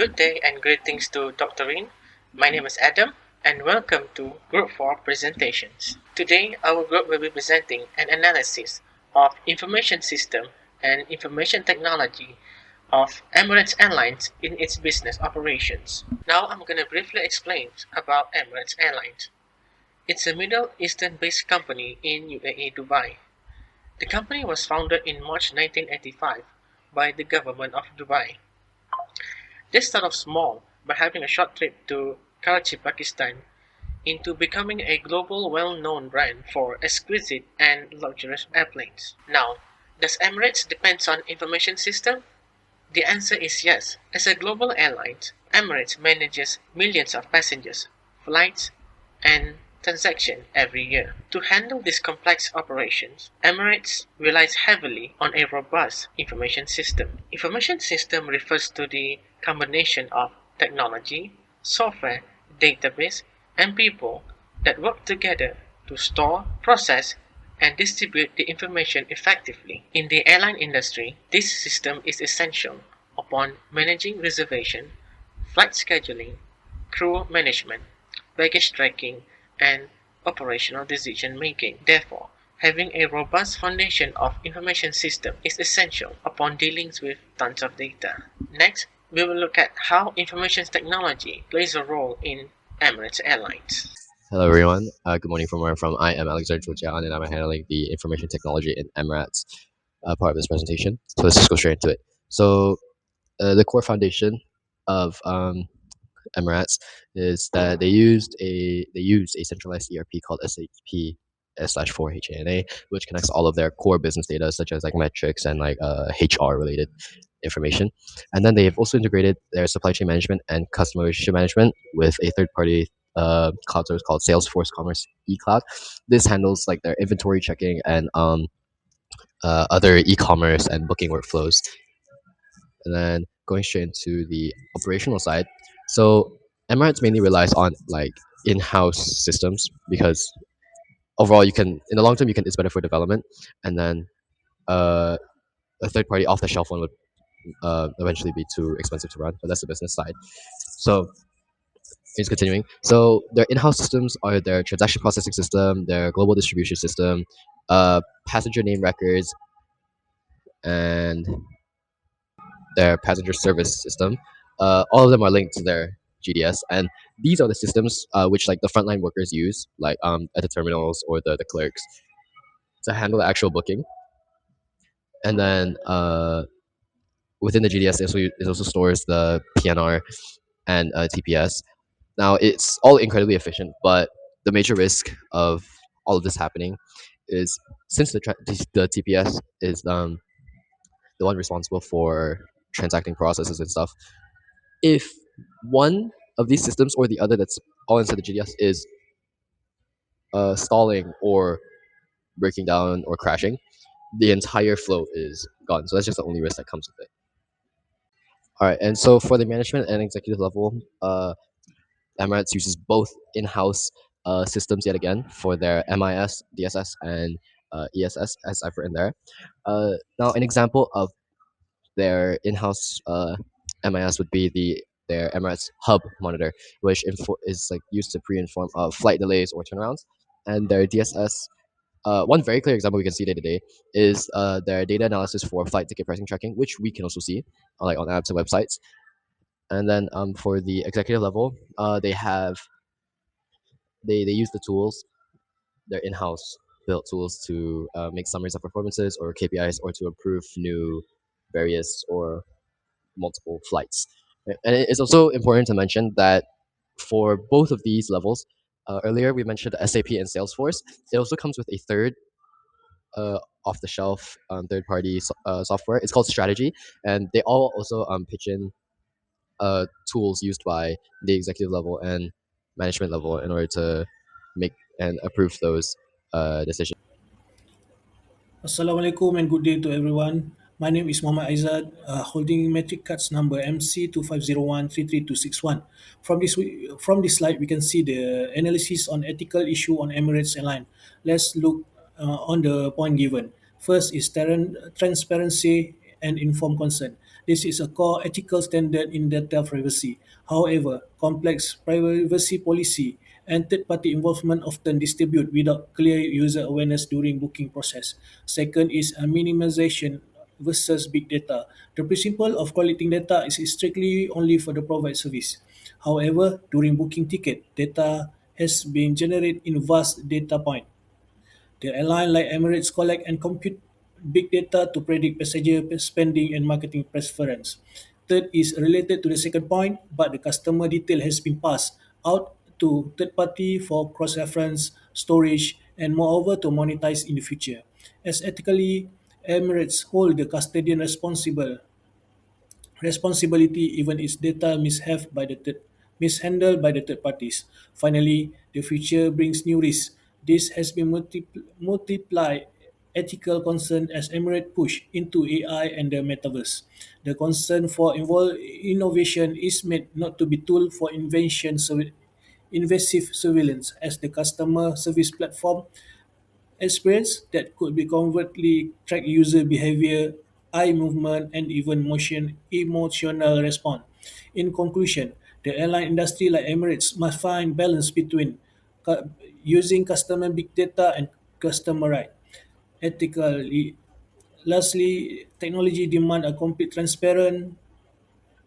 Good day and greetings to Dr. Rin. My name is Adam and welcome to Group 4 presentations. Today our group will be presenting an analysis of information system and information technology of Emirates Airlines in its business operations. Now I'm going to briefly explain about Emirates Airlines. It's a Middle Eastern based company in UAE, Dubai. The company was founded in March 1985 by the government of Dubai. They started off small by having a short trip to Karachi, Pakistan, into becoming a global well-known brand for exquisite and luxurious airplanes. Now, does Emirates depend on information system? The answer is yes. As a global airline, Emirates manages millions of passengers, flights, and transactions every year. To handle these complex operations, Emirates relies heavily on a robust information system. Information system refers to the combination of technology, software, database, and people that work together to store, process, and distribute the information effectively. In the airline industry, this system is essential upon managing reservation, flight scheduling, crew management, baggage tracking, and operational decision making. Therefore, having a robust foundation of information system is essential upon dealing with tons of data. Next, we will look at how information technology plays a role in Emirates Airlines. Hello everyone. Good morning from where I'm from. I am Alexander Georgian and I'm handling the information technology in Emirates part of this presentation. So let's just go straight into it. So the core foundation of Emirates is that they use a centralized ERP called SAP slash 4 HANA, which connects all of their core business data such as like metrics and like HR related information. And then they've also integrated their supply chain management and customer relationship management with a third party cloud service called Salesforce Commerce eCloud. This handles like their inventory checking and other e-commerce and booking workflows. And then going straight into the operational side, so Emirates mainly relies on like in-house systems because overall you can in the long term it's better for development, and then uh, a third party off the shelf one would eventually be too expensive to run, but that's the business side. So it's continuing. So their in-house systems are their transaction processing system, their global distribution system, passenger name records, and their passenger service system. All of them are linked to their GDS, and these are the systems which like the frontline workers use, like at the terminals or the clerks, to handle the actual booking. And then within the GDS, it also stores the PNR and TPS. Now it's all incredibly efficient, but the major risk of all of this happening is since the TPS is the one responsible for transacting processes and stuff. If one of these systems or the other that's all inside the GDS is stalling or breaking down or crashing, the entire flow is gone. So that's just the only risk that comes with it. All right, and so for the management and executive level, Emirates uses both in-house systems yet again for their MIS, DSS, and ESS, as I've written there. Now, an example of their in-house MIS would be their Emirates Hub monitor, which is like used to pre-inform flight delays or turnarounds. And their DSS, one very clear example we can see day to day is their data analysis for flight ticket pricing tracking, which we can also see like on apps and websites. And then for the executive level, they use the tools, their in-house built tools to make summaries of performances or KPIs or to approve new various or multiple flights. And it's also important to mention that for both of these levels, earlier we mentioned SAP and Salesforce. It also comes with a third off-the-shelf third-party software. It's called Strategy, and they all also pitch in tools used by the executive level and management level in order to make and approve those decisions. Assalamualaikum and good day to everyone. My name is Muhammad Aizad, holding metric cards number MC25013321. From this slide, we can see the analysis on ethical issue on Emirates Airline. Let's look on the point given. First is transparency and informed consent. This is a core ethical standard in data privacy. However, complex privacy policy and third-party involvement often distribute without clear user awareness during booking process. Second is a minimization versus big data. The principle of collecting data is strictly only for the provide service. However, during booking ticket, data has been generated in vast data point. The airline like Emirates collect and compute big data to predict passenger spending and marketing preference. Third is related to the second point, but the customer detail has been passed out to third party for cross-reference, storage, and moreover to monetize in the future. As ethically, Emirates hold the custodian responsibility even its data mishandled by the third parties. Finally, the future brings new risks. This has been multiplied ethical concern as Emirates push into AI and the metaverse. The concern for innovation is made not to be tool for invasive surveillance as the customer service platform experience that could be covertly track user behavior, eye movement, and even emotional response. In conclusion, the airline industry like Emirates must find balance between using customer big data and customer right. Ethically, lastly, technology demand a complete transparent,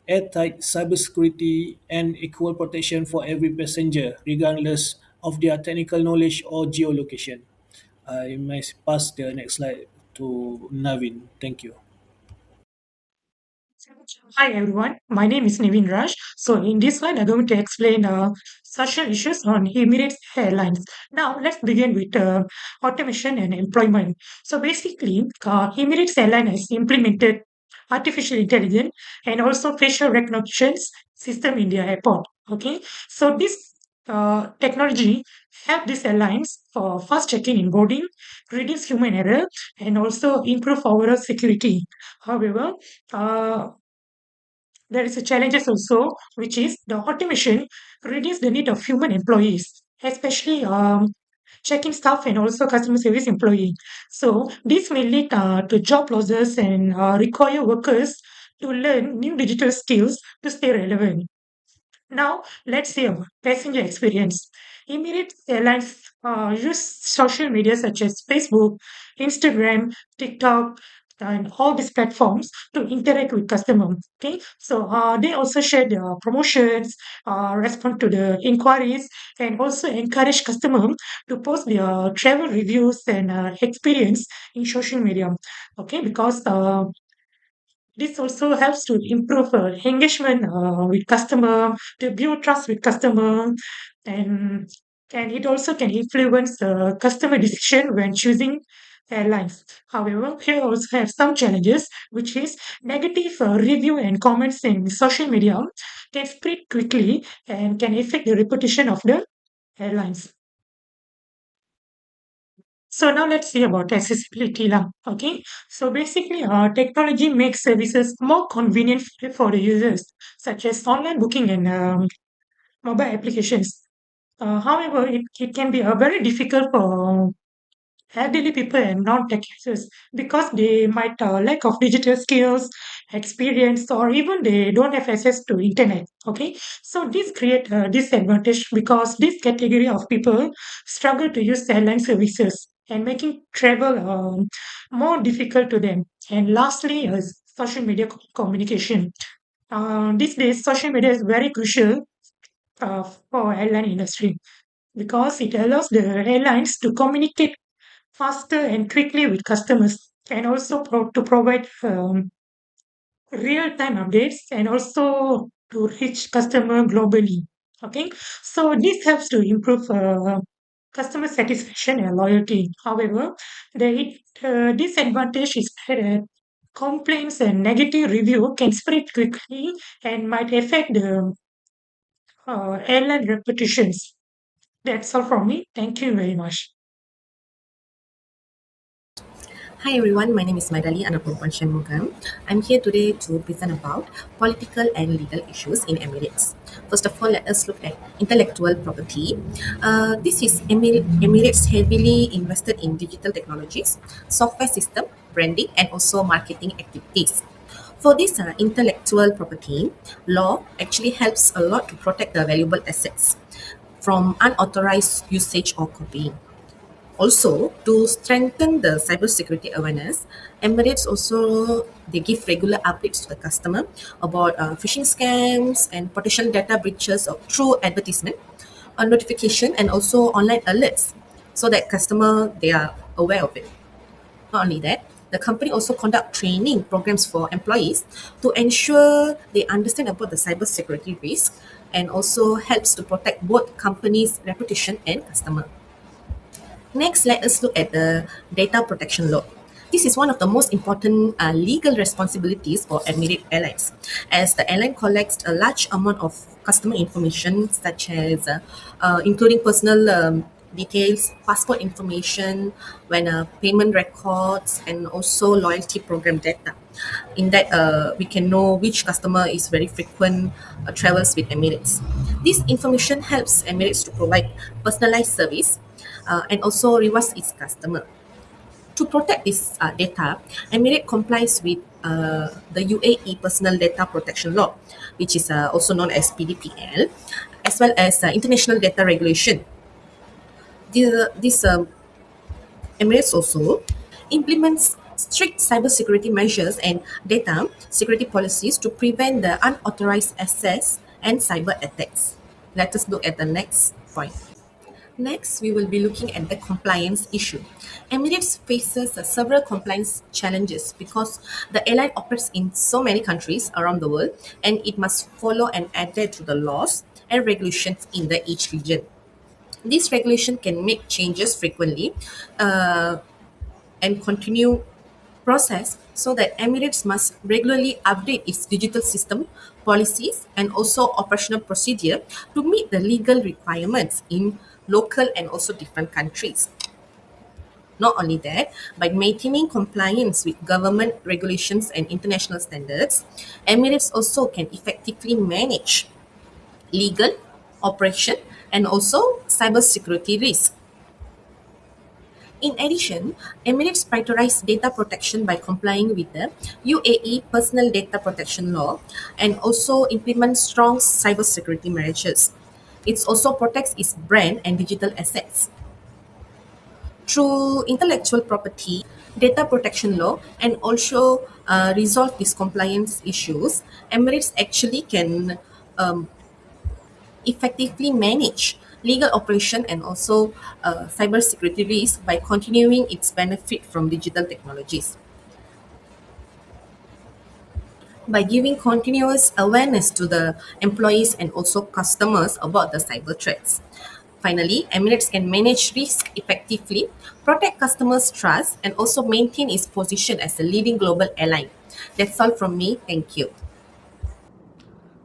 airtight cybersecurity and equal protection for every passenger, regardless of their technical knowledge or geolocation. I might pass the next slide to Navin. Thank you. Hi everyone, my name is Nivin Raj. So in this slide, I'm going to explain social issues on Emirates Airlines. Now let's begin with automation and employment. So basically, Emirates Airline has implemented artificial intelligence and also facial recognition system in their airport. Okay, so this technology help these airlines for fast check-in in boarding, reduce human error, and also improve overall security. However, uh, there is a challenges also, which is the automation reduce the need of human employees, especially check-in staff and also customer service employee. So this may lead to job losses and require workers to learn new digital skills to stay relevant. Now, let's see about passenger experience. Emirates Airlines use social media such as Facebook, Instagram, TikTok, and all these platforms to interact with customers. Okay, so they also share their promotions, respond to the inquiries, and also encourage customers to post their travel reviews and experience in social media. Okay, because this also helps to improve engagement with customer, to build trust with customer, and and it also can influence customer decision when choosing airlines. However, here also have some challenges, which is negative review and comments in social media can spread quickly and can affect the reputation of the airlines. So now let's see about accessibility lah. Okay, so basically, technology makes services more convenient for the users, such as online booking and mobile applications. However, it can be very difficult for elderly people and non-tech users because they might lack of digital skills, experience, or even they don't have access to internet. Okay, so this create a disadvantage because this category of people struggle to use airline services and making travel more difficult to them. And lastly, is social media communication. These days, social media is very crucial for airline industry because it allows the airlines to communicate faster and quickly with customers and also to provide real-time updates and also to reach customer globally. Okay, so this helps to improve customer satisfaction and loyalty. However, the disadvantage is that complaints and negative review can spread quickly and might affect the airline reputations. That's all from me. Thank you very much. Hi everyone, my name is Maidali Anapurpan Shanmugam. I'm here today to present about political and legal issues in Emirates. First of all, let us look at intellectual property. This is Emirates heavily invested in digital technologies, software system, branding, and also marketing activities. For this intellectual property, law actually helps a lot to protect the valuable assets from unauthorized usage or copying. Also, to strengthen the cybersecurity awareness, Emirates also they give regular updates to the customer about phishing scams and potential data breaches of through advertisement, notification, and also online alerts, so that customer they are aware of it. Not only that, the company also conduct training programs for employees to ensure they understand about the cybersecurity risk and also helps to protect both company's reputation and customer. Next, let us look at the data protection law. This is one of the most important legal responsibilities for Emirates Airlines, as the airline collects a large amount of customer information, such as including personal details, passport information, when payment records, and also loyalty program data. In that, we can know which customer is very frequent travels with Emirates. This information helps Emirates to provide personalized service and also rewards its customer. To protect this data, Emirates complies with the UAE Personal Data Protection Law, which is also known as PDPL, as well as international data regulation. This Emirates also implements strict cybersecurity measures and data security policies to prevent the unauthorized access and cyber attacks. Let us look at the next point. Next, we will be looking at the compliance issue. Emirates faces several compliance challenges because the airline operates in so many countries around the world and it must follow and adhere to the laws and regulations in the each region. This regulation can make changes frequently uh, and continue process so that Emirates must regularly update its digital system, policies, and also operational procedure to meet the legal requirements in local and also different countries. Not only that, by maintaining compliance with government regulations and international standards, Emirates also can effectively manage legal, operation, and also cybersecurity risk. In addition, Emirates prioritizes data protection by complying with the UAE Personal Data Protection Law and also implements strong cybersecurity measures. It also protects its brand and digital assets. Through intellectual property, data protection law, and also resolve these compliance issues, Emirates actually can effectively manage legal operation and also cybersecurity risk by continuing its benefit from digital technologies. By giving continuous awareness to the employees and also customers about the cyber threats. Finally, Emirates can manage risk effectively, protect customers' trust, and also maintain its position as a leading global airline. That's all from me. Thank you.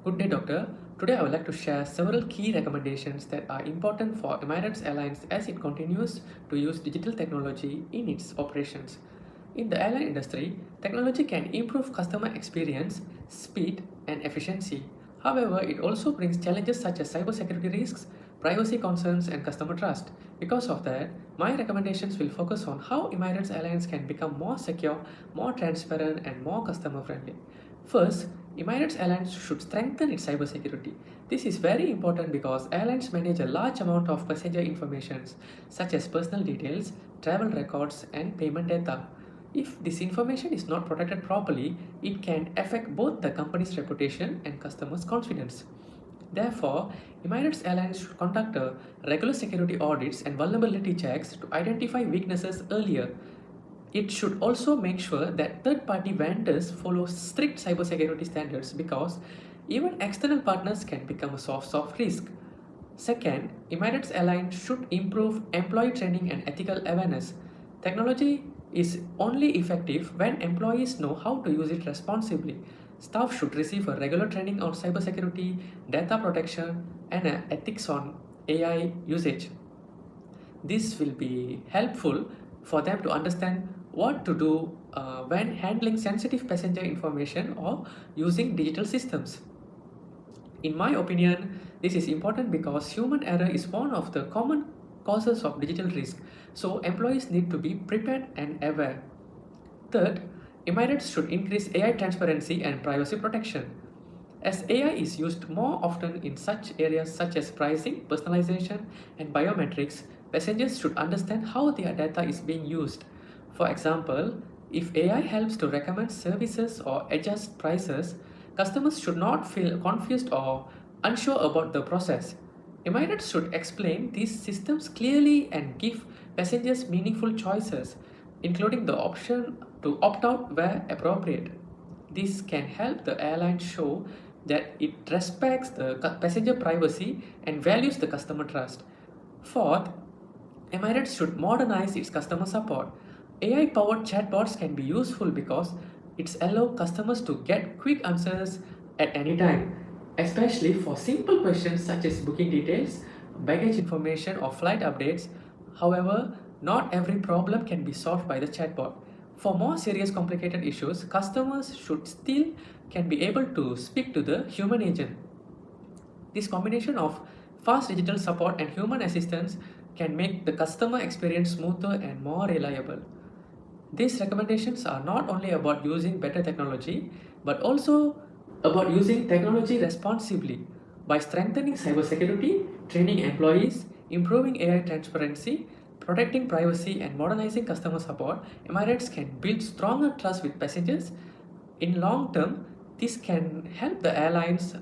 Good day, Doctor. Today I would like to share several key recommendations that are important for Emirates Airlines as it continues to use digital technology in its operations. In the airline industry, technology can improve customer experience, speed, and efficiency. However, it also brings challenges such as cybersecurity risks, privacy concerns, and customer trust. Because of that, my recommendations will focus on how Emirates Airlines can become more secure, more transparent, and more customer friendly. First, Emirates Airlines should strengthen its cybersecurity. This is very important because airlines manage a large amount of passenger information such as personal details, travel records, and payment data. If this information is not protected properly, it can affect both the company's reputation and customers' confidence. Therefore, Emirates Airlines should conduct regular security audits and vulnerability checks to identify weaknesses earlier. It should also make sure that third party vendors follow strict cybersecurity standards because even external partners can become a source of risk. Second, Emirates Airlines should improve employee training and ethical awareness. Technology is only effective when employees know how to use it responsibly. Staff should receive a regular training on cybersecurity, data protection, and ethics on AI usage. This will be helpful for them to understand what to do when handling sensitive passenger information or using digital systems. In my opinion, this is important because human error is one of the common causes of digital risk, so employees need to be prepared and aware. Third, Emirates should increase AI transparency and privacy protection. As AI is used more often in such areas such as pricing, personalization, and biometrics, passengers should understand how their data is being used. For example, if AI helps to recommend services or adjust prices, customers should not feel confused or unsure about the process. Emirates should explain these systems clearly and give passengers meaningful choices, including the option to opt out where appropriate. This can help the airline show that it respects the passenger privacy and values the customer trust. Fourth, Emirates should modernize its customer support. AI powered chatbots can be useful because it allows customers to get quick answers at any time, especially for simple questions such as booking details, baggage information, or flight updates. However, not every problem can be solved by the chatbot. For more serious complicated issues, customers should still can be able to speak to the human agent. This combination of fast digital support and human assistance can make the customer experience smoother and more reliable. These recommendations are not only about using better technology, but also about using technology responsibly by strengthening cybersecurity, training employees, improving AI transparency, protecting privacy, and modernizing customer support. Emirates can build stronger trust with passengers. In long term, this can help the airlines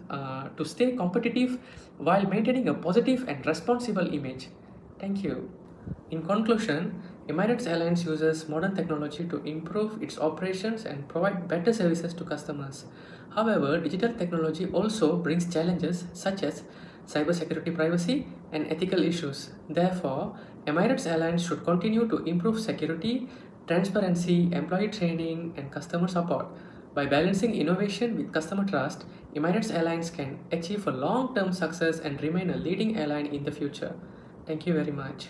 to stay competitive while maintaining a positive and responsible image. Thank you. In conclusion, Emirates Airlines uses modern technology to improve its operations and provide better services to customers. However, digital technology also brings challenges such as cybersecurity, privacy, and ethical issues. Therefore, Emirates Airlines should continue to improve security, transparency, employee training, and customer support. By balancing innovation with customer trust, Emirates Airlines can achieve a long term success and remain a leading airline in the future. Thank you very much.